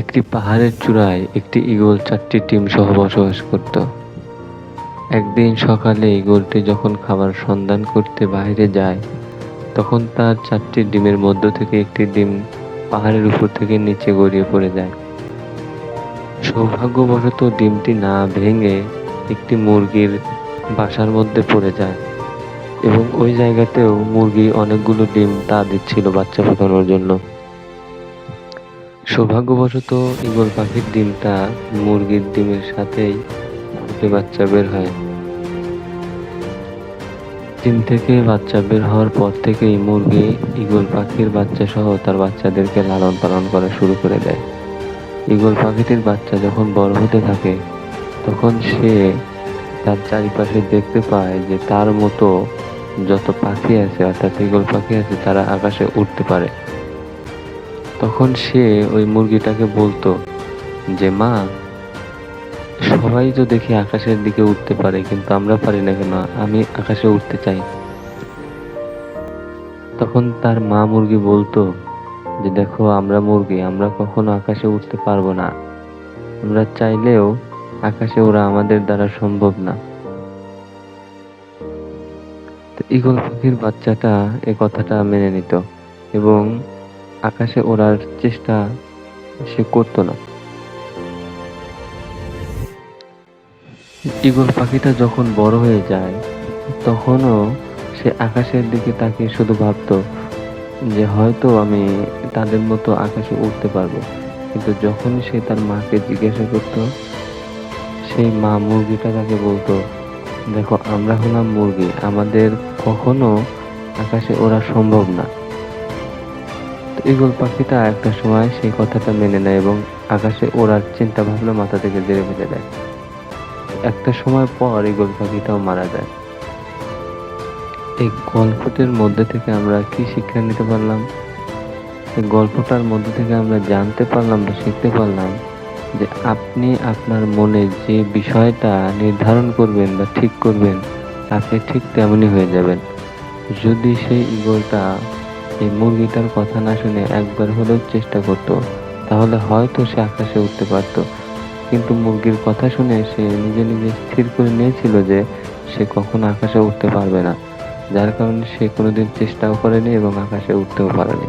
একটি পাহাড়ের চূড়ায় একটি ঈগল 4টি ডিম সহ বসবাস করত। একদিন সকালে ঈগলটি যখন খাবার সন্ধান করতে বাইরে যায়, তখন তার 4টি ডিমের মধ্য থেকে একটি ডিম পাহাড়ের উপর থেকে নিচে গড়িয়ে পড়ে যায়। সৌভাগ্যবশত ডিমটি না ভেঙে একটি মুরগির বাসার মধ্যে পড়ে যায় এবং ওই জায়গাতেও মুরগি অনেকগুলো ডিম তা দিচ্ছিল বাচ্চা ফোটানোর জন্য। সৌভাগ্যবশত ঈগল পাখির ডিমটা মুরগির ডিমের সাথেই ফুটে বাচ্চা বের হয়। ডিম থেকে বাচ্চা বের হওয়ার পর থেকেই মুরগি ঈগল পাখির বাচ্চা সহ তার বাচ্চাদেরকে লালন পালন করা শুরু করে দেয়। ঈগল পাখিটির বাচ্চা যখন বড় হতে থাকে, তখন সে তার চারিপাশে দেখতে পায় যে তার মতো যত পাখি আছে, অর্থাৎ ঈগল পাখি আছে, তারা আকাশে উঠতে পারে। তখন সে ওই মুরগিটাকে বলতো যে, মা, সবাই তো দেখি আকাশের দিকে উঠতে পারে, কিন্তু আমরা পারি না কেন? আমি আকাশে উঠতে চাই। তখন তার মা মুরগি বলতো যে, দেখো, আমরা মুরগি, আমরা কখনো আকাশে উঠতে পারবো না। আমরা চাইলেও আকাশে ওড়া আমাদের দ্বারা সম্ভব না। তো ঈগল পাখির বাচ্চাটা এ কথাটা মেনে নিত এবং আকাশে ওড়ার চেষ্টা সে করতো না। ঈগল পাখিটা যখন বড় হয়ে যায়, তখনও সে আকাশের দিকে তাকিয়ে শুধু ভাবতো যে হয়তো আমি তাদের মতো আকাশে উঠতে পারবো। কিন্তু যখন সে তার মাকে জিজ্ঞাসা করতো, সেই মা মুরগিটা তাকে বলতো, দেখো, আমরা হলাম মুরগি, আমাদের কখনো আকাশে ওড়া সম্ভব না। তো ঈগল পাখিটা একটা সময় সেই কথাটা মেনে নেয় এবং আকাশে ওড়ার চিন্তা ভাবনা মাথা থেকে ঝেড়ে ফেলে দেয়। একটা সময় পর ঈগল পাখিটাও মারা যায়। এই গল্পটির মধ্যে থেকে আমরা কি শিক্ষা নিতে পারলাম? এই গল্পটার মধ্যে থেকে আমরা জানতে পারলাম বা শিখতে পারলাম যে আপনি আপনার মনে যে বিষয়টা নির্ধারণ করবেন বা ঠিক করবেন, আপনি ঠিক তেমনই হয়ে যাবেন। যদি সেই ঈগলটা এই মুরগিটার কথা না শুনে একবার হলেও চেষ্টা করতো, তাহলে হয়তো সে আকাশে উঠতে পারতো। কিন্তু মুরগির কথা শুনে সে নিজে নিজে স্থির করে নিয়েছিল যে সে কখনো আকাশে উঠতে পারবে না, যার কারণে সে কোনোদিন চেষ্টাও করেনি এবং আকাশে উঠতেও পারেনি।